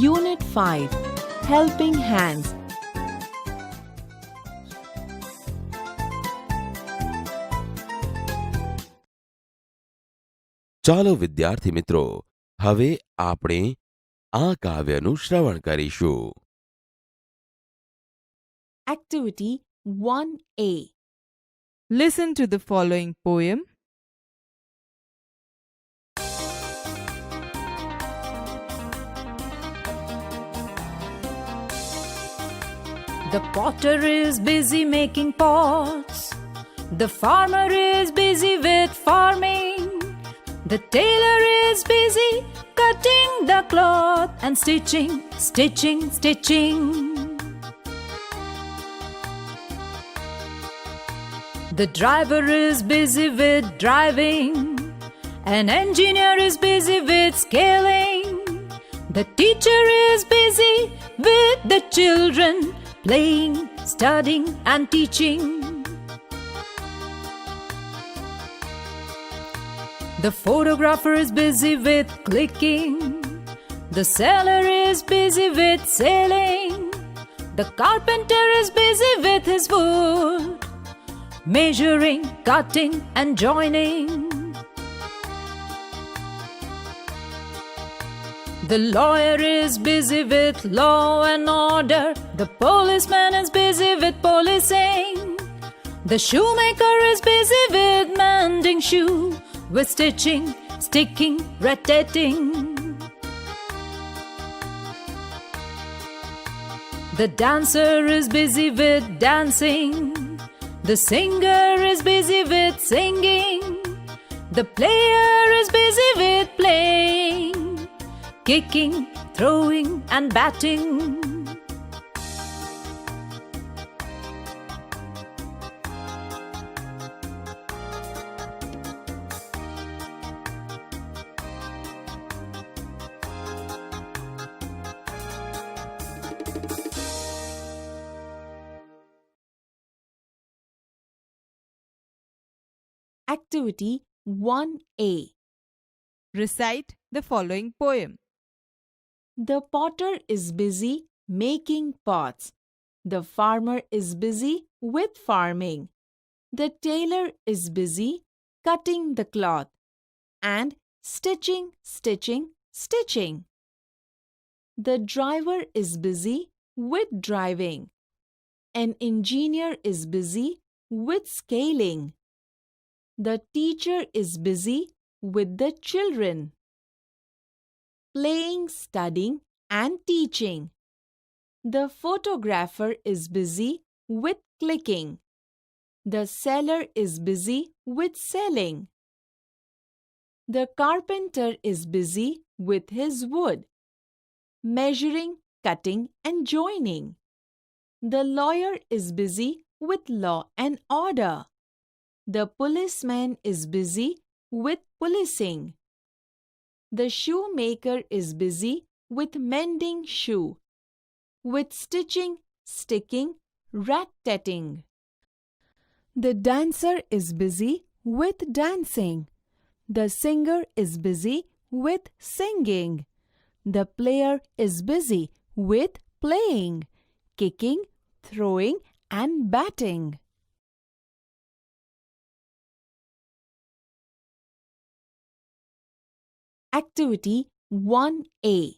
Unit 5 Helping Hands. ચાલો વિદ્યાર્થી મિત્રો, હવે આપણે આ કાવ્યનું શ્રવણ કરીશું. Activity 1A. Listen to the following poem. The potter is busy making pots. The farmer is busy with farming. The tailor is busy cutting the cloth and stitching, stitching, stitching. The driver is busy with driving. An engineer is busy with scaling. The teacher is busy with the children, playing, studying and teaching. The photographer is busy with clicking. The sailor is busy with sailing. The carpenter is busy with his wood, measuring, cutting and joining. The lawyer is busy with law and order. The policeman is busy with policing. The shoemaker is busy with mending shoe, with stitching, sticking, rotating. The dancer is busy with dancing. The singer is busy with singing. The player is busy with playing, kicking, throwing and batting. Activity 1A. Recite the following poem. The potter is busy making pots. The farmer is busy with farming. The tailor is busy cutting the cloth and stitching, stitching, stitching. The driver is busy with driving. An engineer is busy with scaling. The teacher is busy with the children, playing, studying and teaching. The photographer is busy with clicking. The sailor is busy with selling. The carpenter is busy with his wood, measuring, cutting and joining. The lawyer is busy with law and order. The policeman is busy with policing. The shoemaker is busy with mending shoe, with stitching, sticking, rat-tatting. The dancer is busy with dancing. The singer is busy with singing. The player is busy with playing, kicking, throwing and batting. Activity 1A.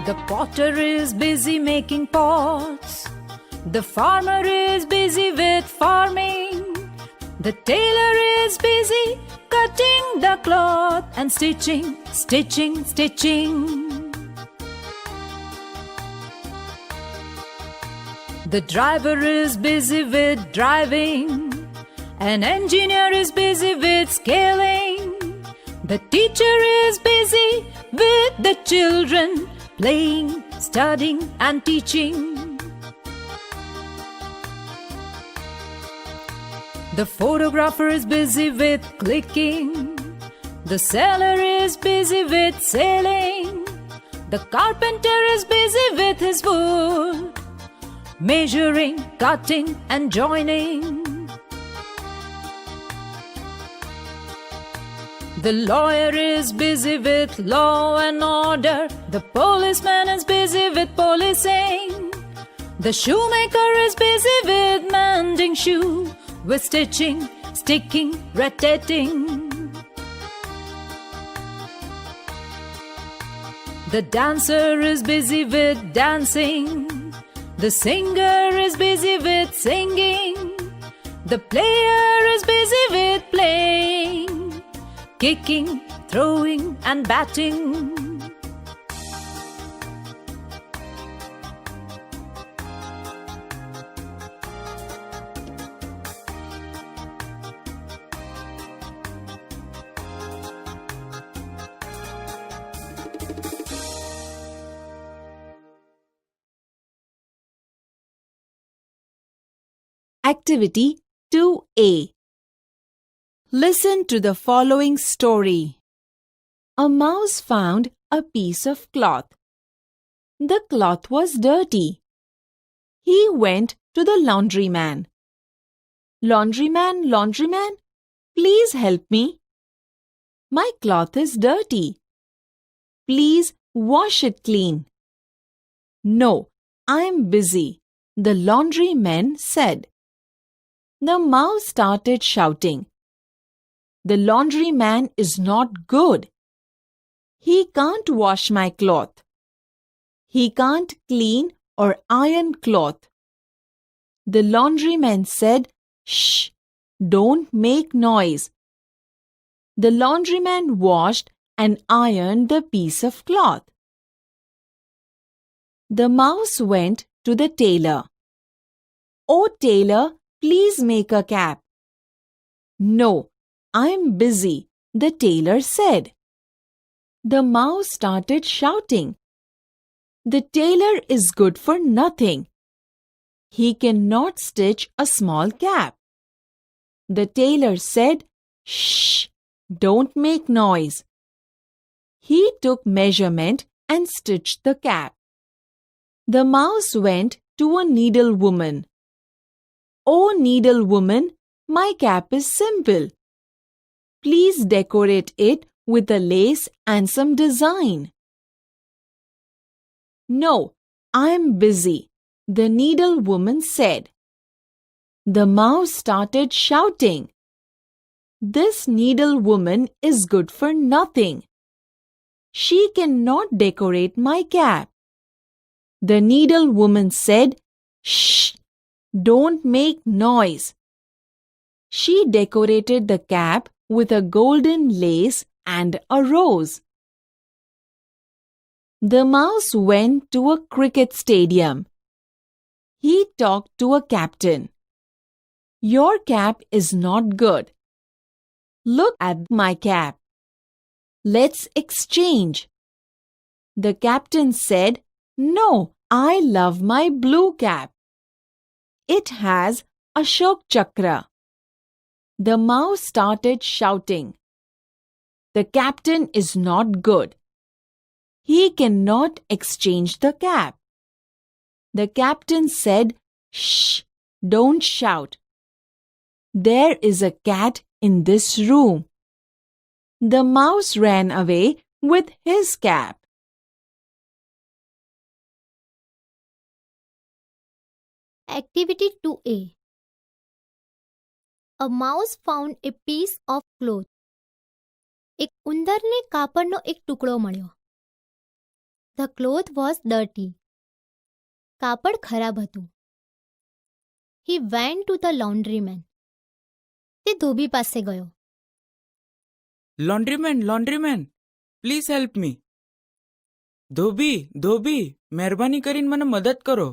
The potter is busy making pots. The farmer is busy with farming. The tailor is busy cutting the cloth and stitching, stitching, stitching. The driver is busy with driving. An engineer is busy with scaling. The teacher is busy with the children, playing, studying and teaching. The photographer is busy with clicking. The sailor is busy with sailing. The carpenter is busy with his wood, measuring, cutting and joining. The lawyer is busy with law and order. The policeman is busy with policing. The shoemaker is busy with mending shoe, with stitching, sticking, rat-tatting. The dancer is busy with dancing. The singer is busy with singing. The player is busy with playing, kicking, throwing, and batting. Activity 2A. Listen to the following story. A mouse found a piece of cloth. The cloth was dirty. He went to the laundryman. Laundryman, laundryman, please help me. My cloth is dirty. Please wash it clean. No, I'm busy, the laundryman said. The mouse started shouting. The laundryman is not good. He can't wash my cloth. He can't clean or iron cloth. The laundryman said, "Shh, don't make noise." The laundryman washed and ironed the piece of cloth. The mouse went to the tailor. "Oh, tailor, please make a cap." "No, I'm busy," the tailor said. The mouse started shouting. The tailor is good for nothing. He cannot stitch a small cap. The tailor said, "Shh, don't make noise." He took measurement and stitched the cap. The mouse went to a needlewoman. "Oh, needlewoman, my cap is simple. Please decorate it with a lace and some design." "No, I'm busy," the needlewoman said. The mouse started shouting. This needlewoman is good for nothing. She cannot decorate my cap. The needlewoman said, "Shh, don't make noise." She decorated the cap with a golden lace and a rose. The mouse went to a cricket stadium. He talked to a captain. "Your cap is not good. Look at my cap. Let's exchange." The captain said, "No, I love my blue cap. It has Ashok Chakra." The mouse started shouting. The captain is not good. He cannot exchange the cap. The captain said, "Shh, don't shout. There is a cat in this room." The mouse ran away with his cap. Activity 2A. A mouse found a piece of cloth. એક ઉંદરને કાપડનો એક ટુકડો મળ્યો. The cloth was dirty. કાપડ ખરાબ હતું. He went to the laundryman. તે ધોબી પાસે ગયો. Laundryman, laundryman, please help me. ધોબી, મહેરબાની કરીને મને મદદ કરો.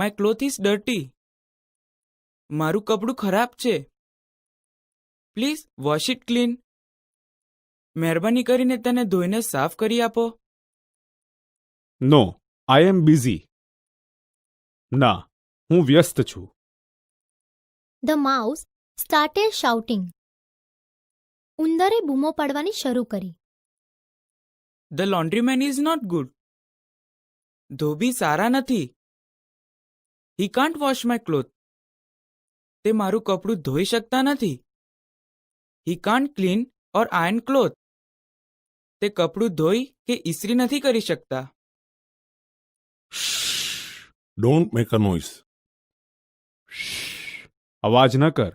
My cloth is dirty. મારું કપડું ખરાબ છે. Please wash it clean. મહેરબાની કરીને તેને ધોઈને સાફ કરી આપો. No, I am busy. ના, હું વ્યસ્ત છું. The mouse started shouting. ઉંદરે બૂમો પાડવાની શરૂ કરી. The laundryman is not good. ધોબી સારા નથી. He can't wash my cloth. તે મારું કપડું ધોઈ શકતા નથી. He can't clean or iron clothes. તે કપડું ધોઈ કે ઇસ્ત્રી નથી કરી શકતા. Don't make a noise. અવાજ ન કર.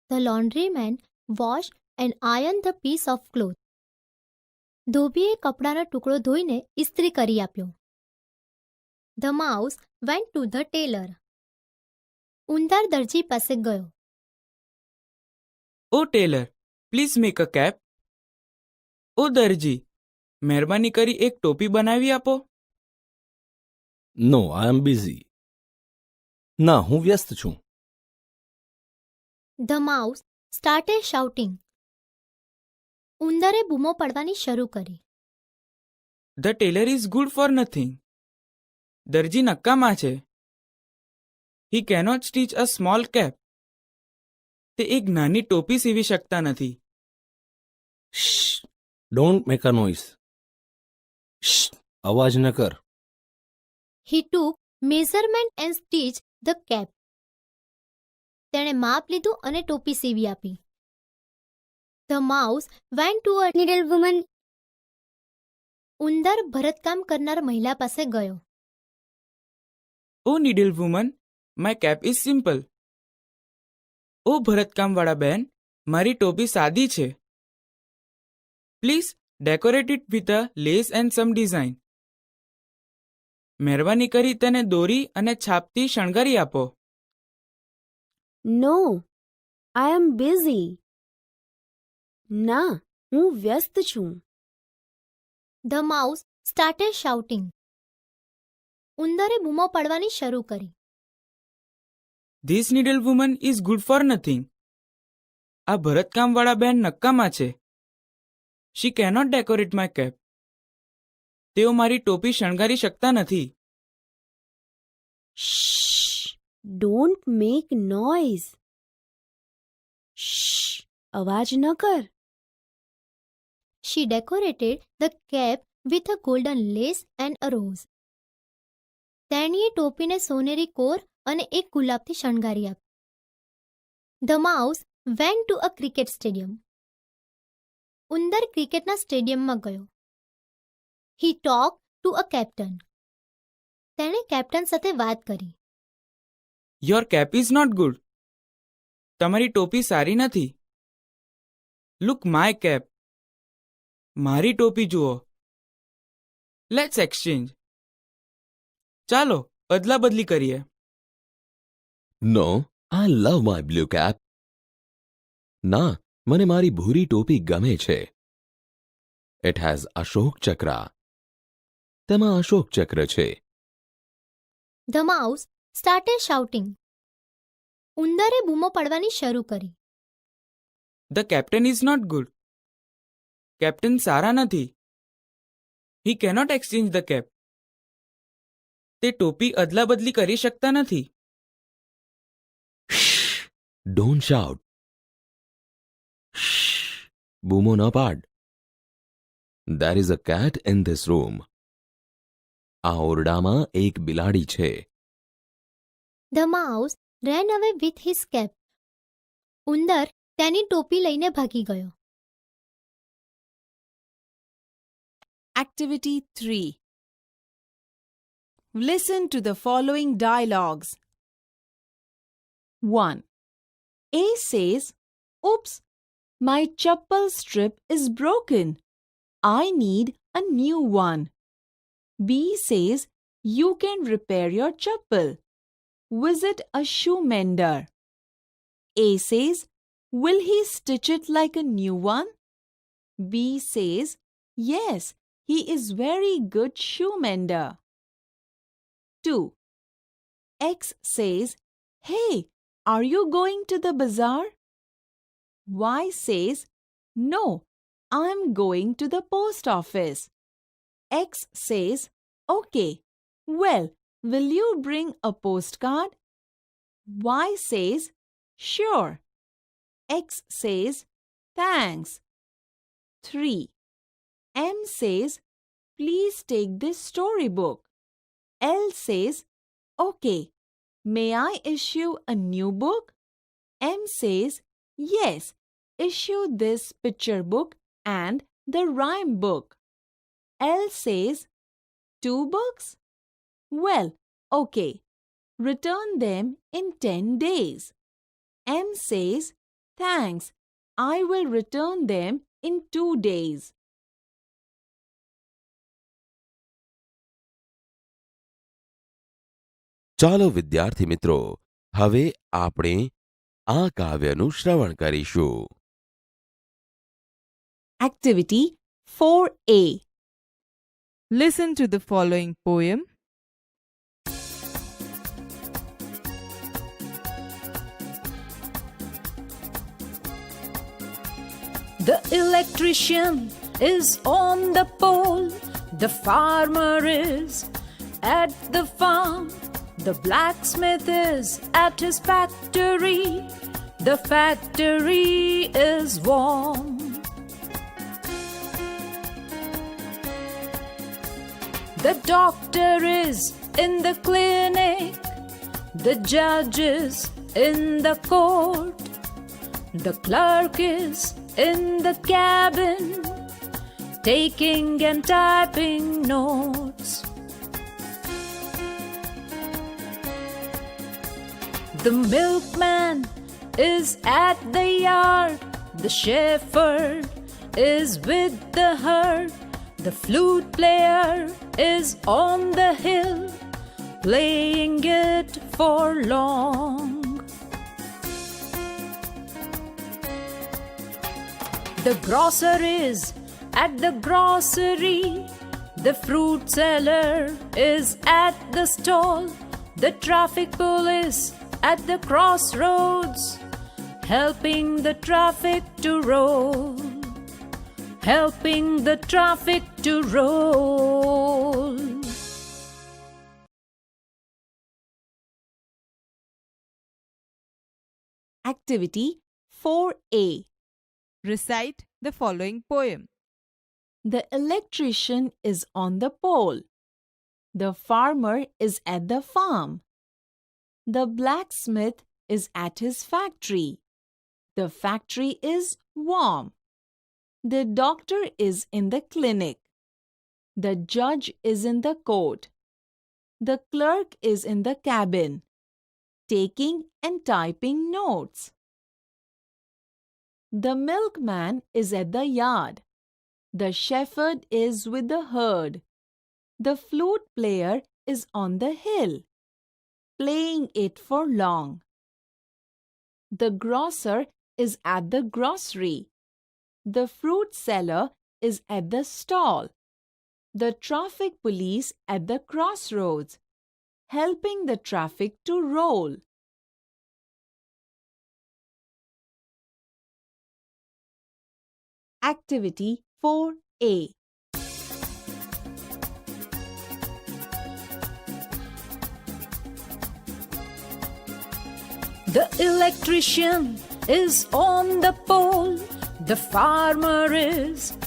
The laundryman washed and ironed the piece of cloth. ધોબીએ કપડાનો ટુકડો ધોઈને ઇસ્ત્રી કરી આપ્યો. The mouse went to the tailor. ઉંદર દરજી પાસે ગયો. O tailor, please make a cap. ઓ દરજી, મહેરબાની કરી એક ટોપી બનાવી આપો. No, I am busy. ના, હું વ્યસ્ત છું. The mouse started shouting. ઉંદરે બૂમો પડવાની શરૂ કરી. The tailor is good for nothing. દરજી નક્કામાં છે. He cannot stitch a small cap. તે એક નાની ટોપી સીવી શકતા નથી. Shh! Don't make a noise. Shh! અવાજ ન કર. He took measurement and stitched the cap. તેણે માપ લીધું અને ટોપી સીવી આપી. The mouse went to a needlewoman. ઉંદર ભરતકામ કરનાર મહિલા પાસે ગયો. O needle woman, my cap is simple. ઓ ભરતકામવાળા બેન, મારી ટોપી સાદી છે. Please decorate it with a lace and some design. મહેરબાની કરી તેને દોરી અને છાપથી શણગારી આપો. No, I am busy. ના, હું વ્યસ્ત છું. The mouse started shouting. ઉંદરે બૂમો પાડવાની શરૂ કરી. This needle woman is good for nothing. આ ભરતકામવાળા બેન નક્કામાં છે. શી કેનોટ ડેકોરેટ માય કેપ. તેઓ મારી ટોપી શણગારી શકતા નથી. Shh! Don't make noise. Shh! અવાજ ન કર. She decorated the cap with a golden lace and a rose. તેણીએ ટોપીને સોનેરી કોર અને એક ગુલાબથી શણગારી આપી. The mouse went to a cricket stadium. ઉંદર ક્રિકેટના સ્ટેડિયમમાં ગયો. He talked to a captain. તેણે કેપ્ટન સાથે વાત કરી. Your cap is not good. તમારી ટોપી સારી નથી. Look my cap. મારી ટોપી જુઓ. Let's exchange. ચાલો અદલા બદલી કરીએ. No, I love my blue cap. ના, મને મારી ભૂરી ટોપી ગમે છે. It has અશોક ચક્ર. તેમાં અશોક ચક્ર છે. The mouse started shouting. ઉંદરે બૂમો પાડવાની શરૂ કરી. The captain is not good. Captain સારા નથી. He cannot exchange the cap. તે ટોપી અદલા બદલી કરી શકતા નથી. Shh! Don't shout. Shh! બૂમો ન પાડ. There is a cat in this room. આ ઓરડામાં એક બિલાડી છે. The mouse ran away with his cap. ઉંદર તેની ટોપી લઈને ભાગી ગયો. Activity 3. Listen to the following dialogues. 1. A says, "Oops, my chappal strip is broken. I need a new one." B says, "You can repair your chappal. Visit a shoe mender." A says, "Will he stitch it like a new one?" B says, "Yes, he is very good shoe mender." 2. X says, "Hey, are you going to the bazaar?" Y says, "No, I'm going to the post office." X says, "Okay, well, will you bring a postcard?" Y says, "Sure." X says, "Thanks." 3. M says, "Please take this storybook." L says, "Okay, may I issue a new book?" M says, "Yes, issue this picture book and the rhyme book. L says, 2 books? Well, okay. Return them in 10 days. M says, thanks. I will return them in 2 days. ચાલો વિદ્યાર્થી મિત્રો, હવે આપણે આ કાવ્યનું શ્રવણ કરીશું. Activity 4A. Listen to the following poem. The electrician is on the pole, the farmer is at the farm, the blacksmith is at his factory, the factory is warm. The doctor is in the clinic, the judge is in the court, the clerk is in the cabin, taking and typing notes. The milkman is at the yard, the shepherd is with the herd, the flute player is on the hill, playing it for long. The grocer is at the grocery, the fruit seller is at the stall, the traffic police at the crossroads, helping the traffic to roll, helping the traffic to roll. Activity 4A. Recite the following poem. The electrician is on the pole. The farmer is at the farm. The blacksmith is at his factory. The factory is warm. The doctor is in the clinic. The judge is in the court. The clerk is in the cabin, taking and typing notes. The milkman is at the yard. The shepherd is with the herd. The flute player is on the hill, playing it for long. The grocer is at the grocery. The fruit seller is at the stall. The traffic police at the crossroads, helping the traffic to roll. Activity 4A. The electrician is on the pole, the farmer is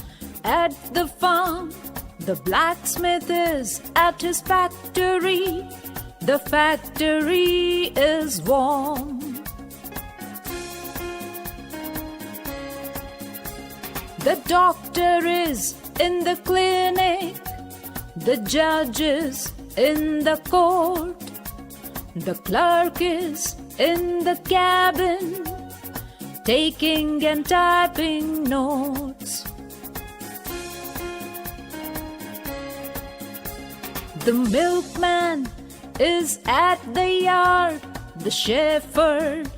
at the farm, the blacksmith is at his factory, the factory is warm. The doctor is in the clinic, the judge is in the court, the clerk is in the cabin, taking and typing notes. The milkman is at the yard, the shepherd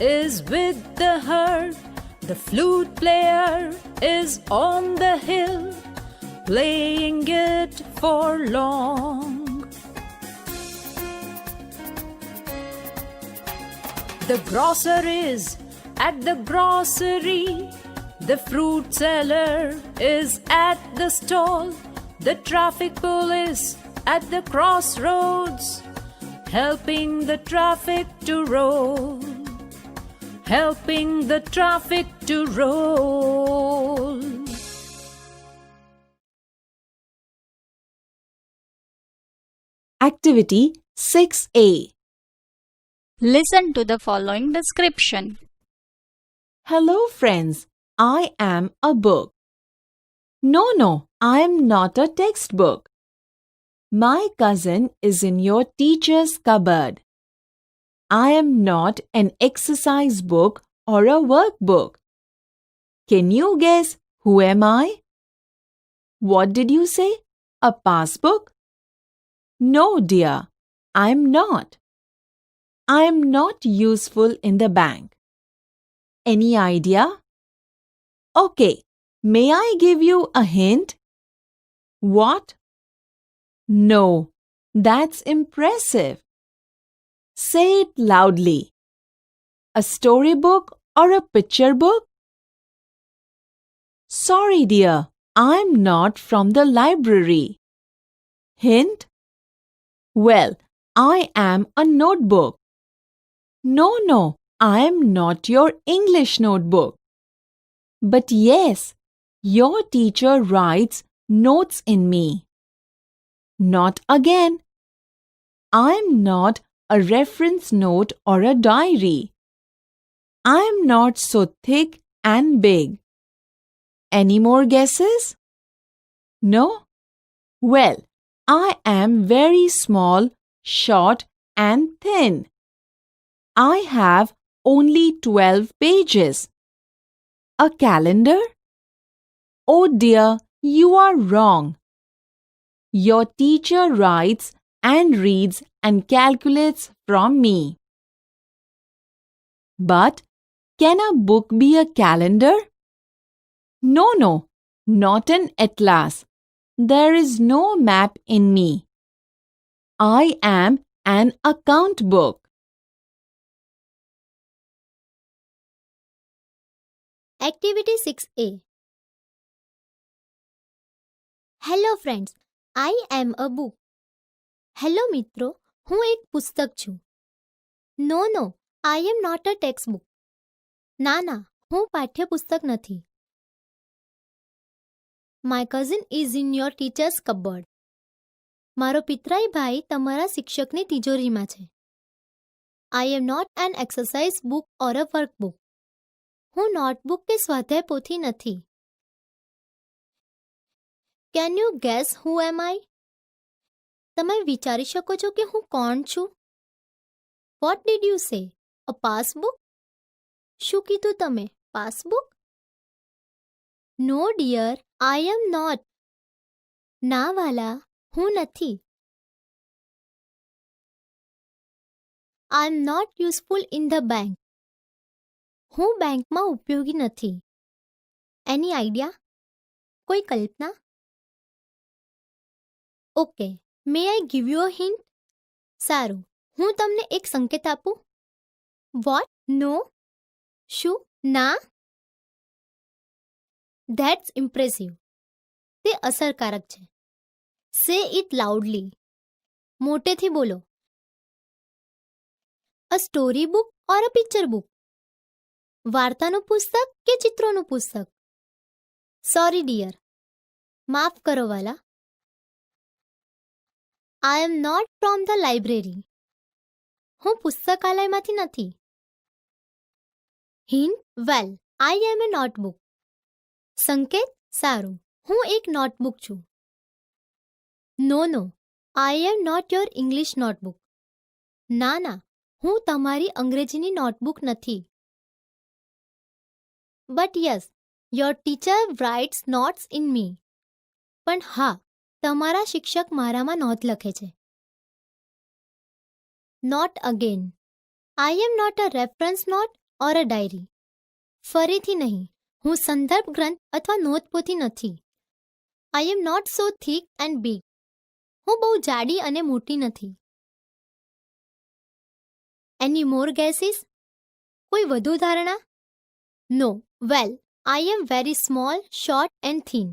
is with the herd, the flute player is on the hill, playing it for long. The grocer is at the grocery, the fruit seller is at the stall, the traffic police at the crossroads, helping the traffic to roll, helping the traffic to roll. Activity 6A. Listen to the following description. Hello, friends. I am a book. No, I am not a textbook. My cousin is in your teacher's cupboard. I am not an exercise book or a workbook. Can you guess who am I? What did you say? A passbook? No, dear, I'm not. I'm not useful in the bank. Any idea? Okay, may I give you a hint? What? No, that's impressive. Say it loudly. A storybook or a picture book? Sorry, dear, I'm not from the library. Hint? Well, I am a notebook. No, I'm not your English notebook. But yes, your teacher writes notes in me. Not again. I'm not a reference note or a diary. I'm not so thick and big. Any more guesses? No? Well, I am very small, short, and thin. I have only 12 pages. A calendar? Oh dear, you are wrong. Your teacher writes and reads and calculates from me. But can a book be a calendar? No, not an atlas. There is no map in me. I am an account book. Activity 6A. Hello friends, I am a book. Hello મિત્રો, હું એક પુસ્તક છું. નો, I am not a textbook. ના, હું પાઠ્યપુસ્તક નથી. My cousin is in your teacher's cupboard. મારો પિતરાઈ ભાઈ તમારા શિક્ષકની તિજોરીમાં છે. I am not an exercise book or a workbook. હું નોટબુક કે સ્વાધ્યાય પોથી નથી. Can you guess who am I? તમે વિચારી શકો છો કે હું કોણ છું? What did you say? A passbook? શું કીધું તમે? Passbook? No dear, I am not. ના વાલા, હું નથી. I am not useful in the bank. હું બેંકમાં ઉપયોગી નથી. Any idea? કોઈ કલ્પના? Okay. May I give you a hint? સારું, હું તમને એક સંકેત આપું? What? No? શું? ના? That's impressive. તે અસરકારક છે. Say it loudly. મોટેથી બોલો. A story book or a picture book? વાર્તાનું પુસ્તક કે ચિત્રોનું પુસ્તક? Sorry dear. માફ કરો વાલા. I am not from the library. હું પુસ્તકાલયમાંથી નથી. Hint? Well, I am a notebook. સંકેત? સારું, હું એક નોટબુક છું. No, I am not your English notebook. ના, હું તમારી અંગ્રેજીની નોટબુક નથી. But yes, your teacher writes notes in me. પણ હા, તમારા શિક્ષક મારામાં નોંધ લખે છે. Not again. I am not a reference note or a diary. ફરીથી નહીં, હું સંદર્ભ ગ્રંથ અથવા નોંધપોથી નથી. I am not so thick and big. હું બહુ જાડી અને મોટી નથી. Any more guesses? કોઈ વધુ ધારણા? No. Well, I am very small, short and thin.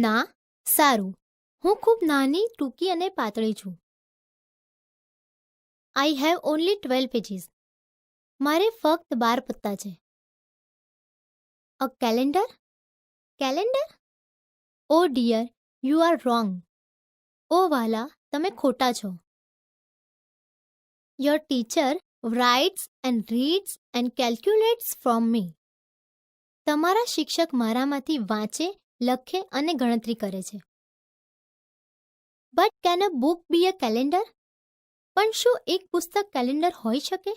ના, સારું, હું ખૂબ નાની, ટૂંકી અને પાતળી છું. I have only 12 pages. મારે ફક્ત 12 પત્તા છે. A calendar? Calendar? Oh dear, you are wrong. ઓ વાલા, તમે ખોટા છો. Your teacher writes and reads and calculates from me. તમારા શિક્ષક મારામાંથી વાંચે, લખે અને ગણતરી કરે છે. But can a book be a calendar? પણ શું એક પુસ્તક કેલેન્ડર હોઈ શકે?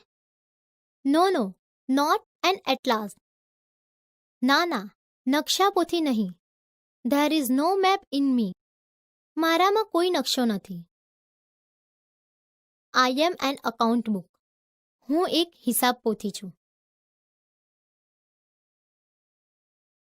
No, not an atlas. ના, નકશાપોથી નહીં. There is no map in me. મારામાં કોઈ નકશો નથી. I am an account book. હું એક હિસાબ પોથી છું.